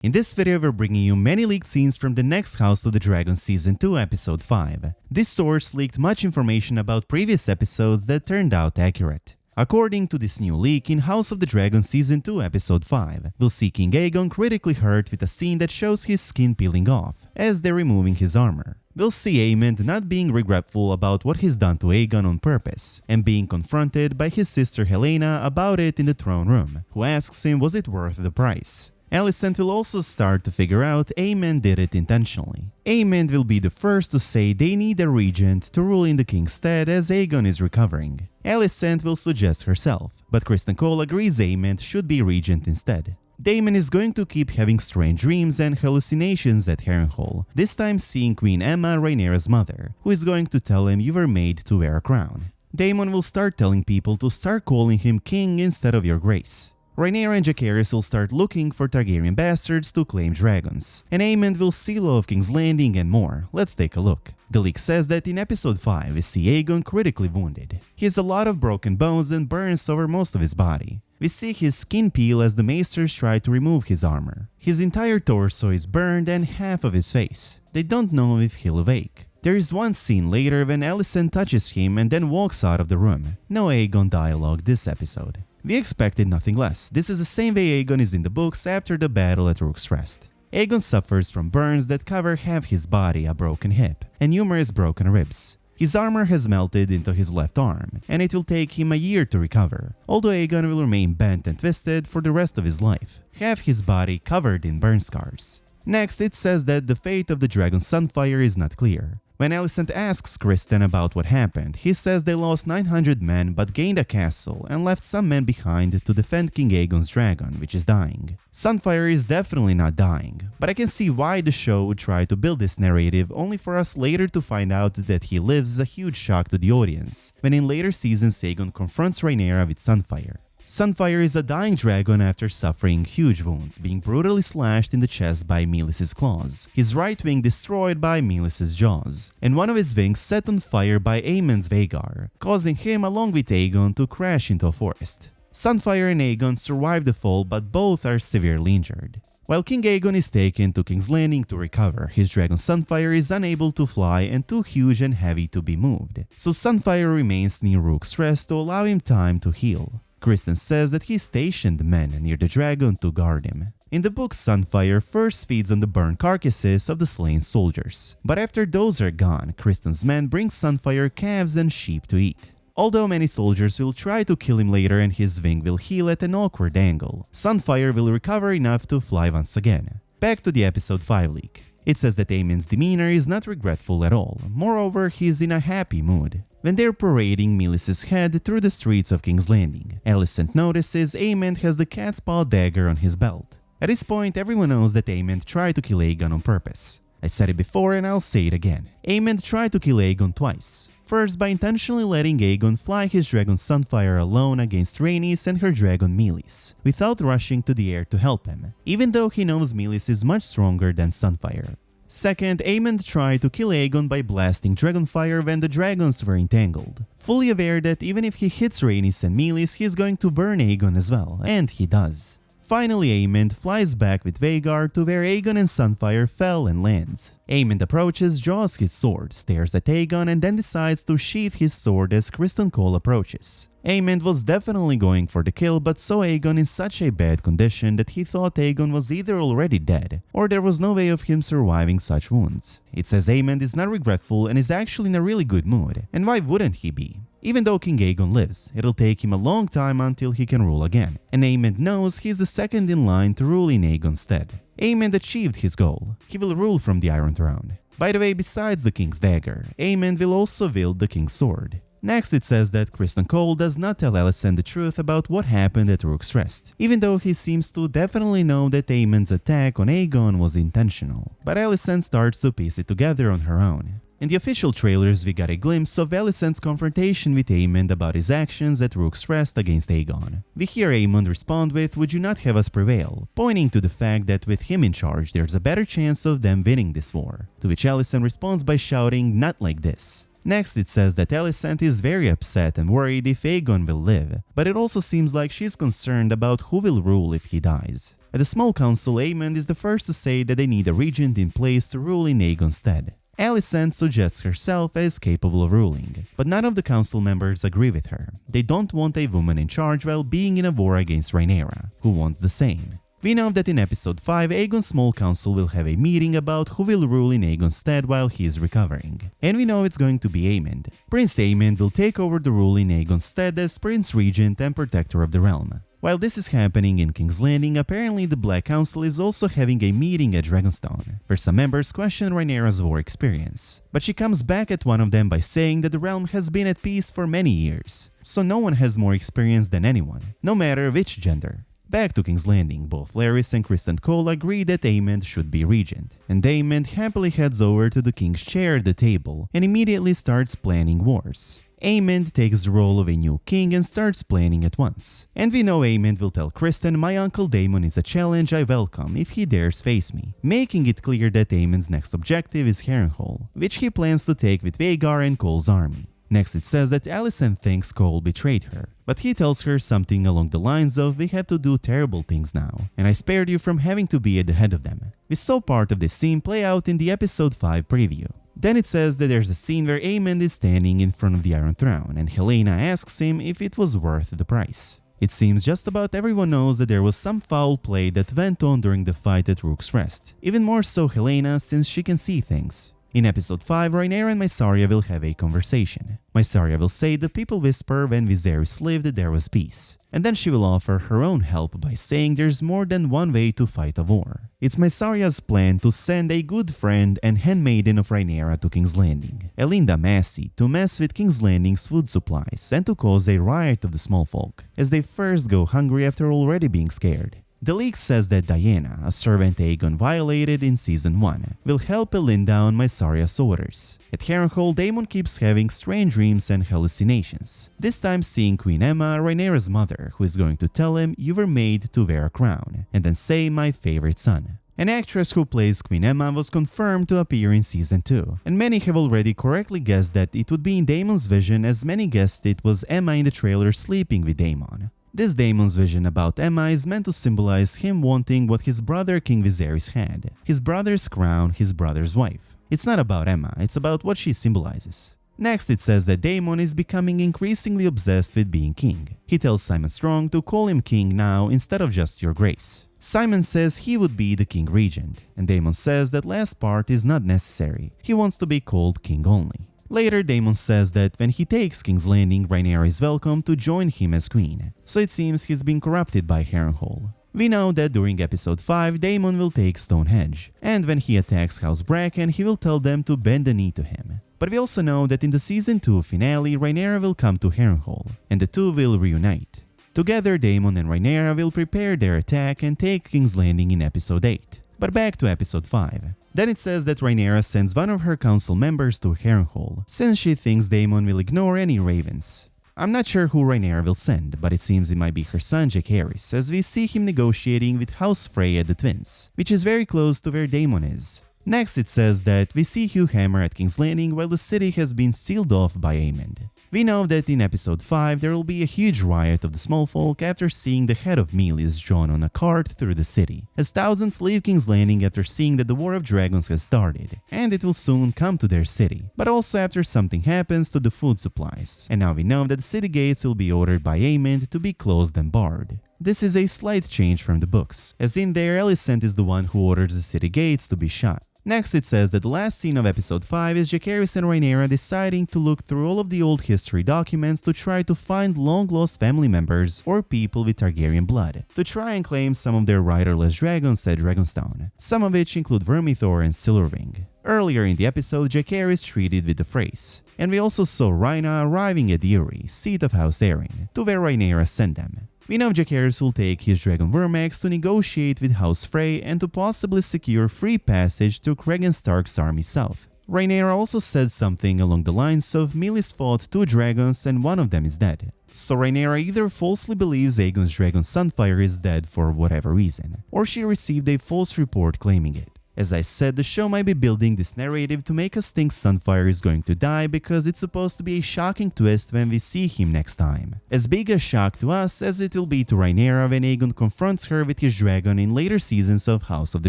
In this video, we're bringing you many leaked scenes from the next House of the Dragon Season 2 Episode 5. This source leaked much information about previous episodes that turned out accurate. According to this new leak, in House of the Dragon Season 2 Episode 5, we'll see King Aegon critically hurt with a scene that shows his skin peeling off, as they're removing his armor. We'll see Aemond not being regretful about what he's done to Aegon on purpose, and being confronted by his sister Helaena about it in the throne room, who asks him was it worth the price. Alicent will also start to figure out Aemond did it intentionally. Aemond will be the first to say they need a regent to rule in the king's stead as Aegon is recovering. Alicent will suggest herself, but Criston Cole agrees Aemond should be regent instead. Daemon is going to keep having strange dreams and hallucinations at Harrenhal, this time seeing Queen Aemma, Rhaenyra's mother, who is going to tell him you were made to wear a crown. Daemon will start telling people to start calling him king instead of your grace. Rhaenyra and Jacaerys will start looking for Targaryen bastards to claim dragons, and Aemond will seal off King's Landing and more. Let's take a look. The leak says that in episode 5 we see Aegon critically wounded. He has a lot of broken bones and burns over most of his body. We see his skin peel as the maesters try to remove his armor. His entire torso is burned and half of his face. They don't know if he'll awake. There is one scene later when Alicent touches him and then walks out of the room. No Aegon dialogue this episode. We expected nothing less. This is the same way Aegon is in the books after the battle at Rook's Rest. Aegon suffers from burns that cover half his body, a broken hip, and numerous broken ribs. His armor has melted into his left arm, and it will take him a year to recover, although Aegon will remain bent and twisted for the rest of his life, half his body covered in burn scars. Next, it says that the fate of the dragon Sunfyre is not clear. When Alicent asks Criston about what happened, he says they lost 900 men but gained a castle and left some men behind to defend King Aegon's dragon, which is dying. Sunfyre is definitely not dying, but I can see why the show would try to build this narrative only for us later to find out that he lives is a huge shock to the audience, when in later seasons Aegon confronts Rhaenyra with Sunfyre. Sunfyre is a dying dragon after suffering huge wounds, being brutally slashed in the chest by Meleys's claws, his right wing destroyed by Meleys's jaws, and one of his wings set on fire by Aemond's Vhagar, causing him along with Aegon to crash into a forest. Sunfyre and Aegon survive the fall, but both are severely injured. While King Aegon is taken to King's Landing to recover, his dragon Sunfyre is unable to fly and too huge and heavy to be moved, so Sunfyre remains near Rook's Rest to allow him time to heal. Criston says that he stationed men near the dragon to guard him. In the book, Sunfyre first feeds on the burned carcasses of the slain soldiers, but after those are gone, Criston's men bring Sunfyre calves and sheep to eat. Although many soldiers will try to kill him later and his wing will heal at an awkward angle, Sunfyre will recover enough to fly once again. Back to the episode 5 leak. It says that Aemond's demeanor is not regretful at all, moreover he is in a happy mood. When they're parading Meleys's head through the streets of King's Landing, Alicent notices Aemond has the cat's paw dagger on his belt. At this point, everyone knows that Aemond tried to kill Aegon on purpose. I said it before and I'll say it again. Aemond tried to kill Aegon twice. First, by intentionally letting Aegon fly his dragon Sunfyre alone against Rhaenys and her dragon Meleys, without rushing to the air to help him, even though he knows Meleys is much stronger than Sunfyre. Second, Aemond tried to kill Aegon by blasting dragonfire when the dragons were entangled, fully aware that even if he hits Rhaenys and Meleys, he is going to burn Aegon as well, and he does. Finally, Aemond flies back with Vhagar to where Aegon and Sunfyre fell and lands. Aemond approaches, draws his sword, stares at Aegon and then decides to sheath his sword as Criston Cole approaches. Aemond was definitely going for the kill but saw Aegon in such a bad condition that he thought Aegon was either already dead or there was no way of him surviving such wounds. It says Aemond is not regretful and is actually in a really good mood, and why wouldn't he be? Even though King Aegon lives, it'll take him a long time until he can rule again, and Aemond knows he's the second in line to rule in Aegon's stead. Aemond achieved his goal. He will rule from the Iron Throne. By the way, besides the King's dagger, Aemond will also wield the King's sword. Next, it says that Criston Cole does not tell Alicent the truth about what happened at Rook's Rest, even though he seems to definitely know that Aemond's attack on Aegon was intentional. But Alicent starts to piece it together on her own. In the official trailers, we got a glimpse of Alicent's confrontation with Aemond about his actions at Rook's Rest against Aegon. We hear Aemond respond with, "Would you not have us prevail?" pointing to the fact that with him in charge, there's a better chance of them winning this war. To which Alicent responds by shouting, "Not like this." Next, it says that Alicent is very upset and worried if Aegon will live, but it also seems like she's concerned about who will rule if he dies. At the small council, Aemond is the first to say that they need a regent in place to rule in Aegon's stead. Alicent suggests herself as capable of ruling, but none of the council members agree with her. They don't want a woman in charge while being in a war against Rhaenyra, who wants the same. We know that in episode 5, Aegon's small council will have a meeting about who will rule in Aegon's stead while he is recovering. And we know it's going to be Aemond. Prince Aemond will take over the rule in Aegon's stead as Prince Regent and Protector of the realm. While this is happening in King's Landing, apparently the Black Council is also having a meeting at Dragonstone, where some members question Rhaenyra's war experience. But she comes back at one of them by saying that the realm has been at peace for many years, so no one has more experience than anyone, no matter which gender. Back to King's Landing, both Larys and Criston Cole agree that Aemond should be regent, and Aemond happily heads over to the king's chair at the table and immediately starts planning wars. Aemond takes the role of a new king and starts planning at once. And we know Aemond will tell Criston, "My uncle Daemon is a challenge I welcome if he dares face me," making it clear that Aemond's next objective is Harrenhal, which he plans to take with Vhagar and Cole's army. Next it says that Alicent thinks Cole betrayed her, but he tells her something along the lines of, "We have to do terrible things now, and I spared you from having to be at the head of them." We saw part of this scene play out in the episode 5 preview. Then it says that there's a scene where Aemond is standing in front of the Iron Throne, and Helaena asks him if it was worth the price. It seems just about everyone knows that there was some foul play that went on during the fight at Rook's Rest, even more so Helaena since she can see things. In episode 5, Rhaenyra and Mysaria will have a conversation. Mysaria will say the people whisper when Viserys lived there was peace, and then she will offer her own help by saying there's more than one way to fight a war. It's Mysaria's plan to send a good friend and handmaiden of Rhaenyra to King's Landing, Elinda Massey, to mess with King's Landing's food supplies and to cause a riot of the smallfolk, as they first go hungry after already being scared. The leak says that Diana, a servant Aegon violated in Season 1, will help Elinda on Mysaria's orders. At Harrenhal, Daemon keeps having strange dreams and hallucinations, this time seeing Queen Aemma, Rhaenyra's mother, who is going to tell him, "You were made to wear a crown," and then say, "My favorite son." An actress who plays Queen Aemma was confirmed to appear in Season 2, and many have already correctly guessed that it would be in Daemon's vision, as many guessed it was Aemma in the trailer sleeping with Daemon. This Daemon's vision about Aemma is meant to symbolize him wanting what his brother King Viserys had, his brother's crown, his brother's wife. It's not about Aemma, it's about what she symbolizes. Next it says that Daemon is becoming increasingly obsessed with being king. He tells Simon Strong to call him king now instead of just your grace. Simon says he would be the king regent, and Daemon says that last part is not necessary, he wants to be called king only. Later, Daemon says that when he takes King's Landing, Rhaenyra is welcome to join him as queen, so it seems he's been corrupted by Harrenhal. We know that during episode 5, Daemon will take Stonehenge, and when he attacks House Bracken, he will tell them to bend the knee to him. But we also know that in the Season 2 finale, Rhaenyra will come to Harrenhal, and the two will reunite. Together, Daemon and Rhaenyra will prepare their attack and take King's Landing in episode 8. But back to episode 5. Then it says that Rhaenyra sends one of her council members to Harrenhal, since she thinks Daemon will ignore any ravens. I'm not sure who Rhaenyra will send, but it seems it might be her son Jacaerys, as we see him negotiating with House Frey at the Twins, which is very close to where Daemon is. Next it says that we see Hugh Hammer at King's Landing while the city has been sealed off by Aemond. We know that in episode 5 there will be a huge riot of the smallfolk after seeing the head of Meleys drawn on a cart through the city, as thousands leave King's Landing after seeing that the War of Dragons has started, and it will soon come to their city, but also after something happens to the food supplies, and now we know that the city gates will be ordered by Aemond to be closed and barred. This is a slight change from the books, as in there Alicent is the one who orders the city gates to be shut. Next it says that the last scene of episode 5 is Jacaerys and Rhaenyra deciding to look through all of the old history documents to try to find long-lost family members or people with Targaryen blood, to try and claim some of their riderless dragons at Dragonstone, some of which include Vermithor and Silverwing. Earlier in the episode, Jacaerys treated with the phrase, and we also saw Rhaena arriving at Eyrie, seat of House Arryn, to where Rhaenyra sent them. We know Jacaerys will take his dragon Vermax to negotiate with House Frey and to possibly secure free passage to Cregan Stark's army south. Rhaenyra also said something along the lines of Meleys fought 2 dragons and one of them is dead. So Rhaenyra either falsely believes Aegon's dragon Sunfyre is dead for whatever reason, or she received a false report claiming it. As I said, the show might be building this narrative to make us think Sunfyre is going to die because it's supposed to be a shocking twist when we see him next time. As big a shock to us as it will be to Rhaenyra when Aegon confronts her with his dragon in later seasons of House of the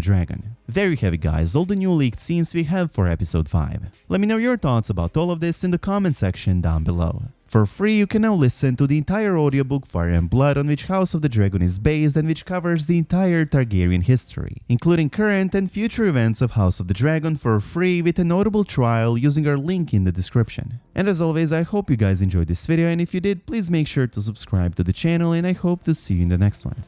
Dragon. There you have it guys, all the new leaked scenes we have for episode 5. Let me know your thoughts about all of this in the comment section down below. For free, you can now listen to the entire audiobook Fire and Blood on which House of the Dragon is based and which covers the entire Targaryen history, including current and future events of House of the Dragon for free with a notable trial using our link in the description. And as always, I hope you guys enjoyed this video, and if you did, please make sure to subscribe to the channel, and I hope to see you in the next one.